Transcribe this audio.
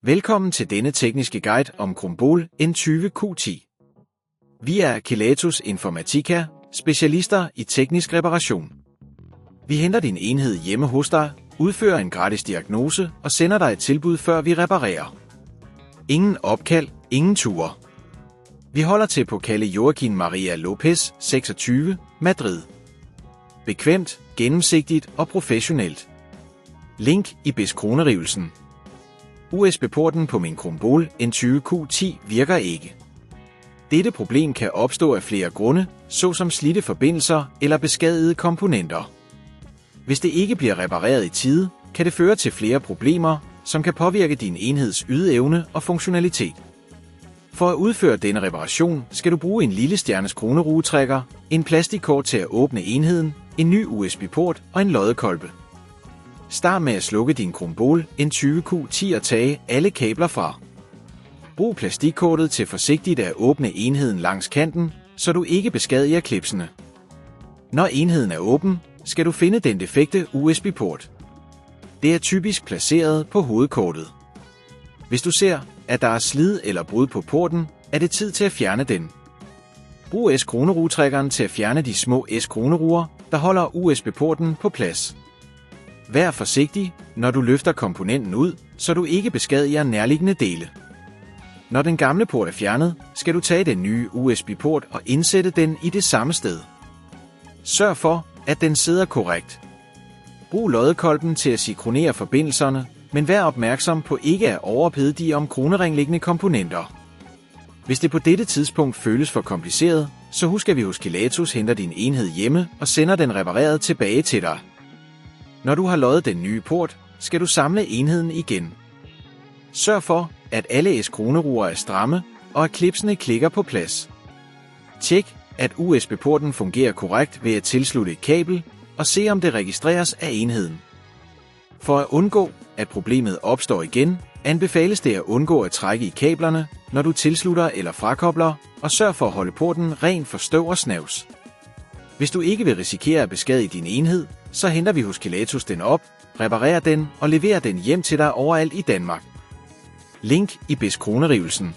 Velkommen til denne tekniske guide om Chromebool N20Q10. Vi er Kelatos Informatika, specialister i teknisk reparation. Vi henter din enhed hjemme hos dig, udfører en gratis diagnose og sender dig et tilbud, før vi reparerer. Ingen opkald, ingen ture. Vi holder til på Calle Joaquin Maria Lopez, 26, Madrid. Bekvemt, gennemsigtigt og professionelt. Link i beskronerivelsen. USB-porten på min Chromebool N20Q10 virker ikke. Dette problem kan opstå af flere grunde, såsom slidte forbindelser eller beskadigede komponenter. Hvis det ikke bliver repareret i tide, kan det føre til flere problemer, som kan påvirke din enheds ydeevne og funktionalitet. For at udføre denne reparation skal du bruge en lille stjernes kronerugetrækker, en plastikkort til at åbne enheden, en ny USB-port og en loddekolbe. Start med at slukke din Chromebool N20Q10 og tage alle kabler fra. Brug plastikkortet til forsigtigt at åbne enheden langs kanten, så du ikke beskadiger klipsene. Når enheden er åben, skal du finde den defekte USB-port. Det er typisk placeret på hovedkortet. Hvis du ser, at der er slid eller brud på porten, er det tid til at fjerne den. Brug S-kronerugetrækkeren til at fjerne de små S-kroneruer, der holder USB-porten på plads. Vær forsigtig, når du løfter komponenten ud, så du ikke beskadiger nærliggende dele. Når den gamle port er fjernet, skal du tage den nye USB-port og indsætte den i det samme sted. Sørg for, at den sidder korrekt. Brug loddekolben til at sikronere forbindelserne, men vær opmærksom på ikke at overophede de omkroneringliggende komponenter. Hvis det på dette tidspunkt føles for kompliceret, så husk at vi hos Kelatos henter din enhed hjemme og sender den repareret tilbage til dig. Når du har loddet den nye port, skal du samle enheden igen. Sørg for, at alle S-kroneruer er stramme, og at klipsene klikker på plads. Tjek, at USB-porten fungerer korrekt ved at tilslutte et kabel, og se om det registreres af enheden. For at undgå, at problemet opstår igen, anbefales det at undgå at trække i kablerne, når du tilslutter eller frakobler, og sørg for at holde porten ren for støv og snavs. Hvis du ikke vil risikere at beskadige din enhed, så henter vi hos Kelatos den op, reparerer den og leverer den hjem til dig overalt i Danmark. Link i beskronerivelsen.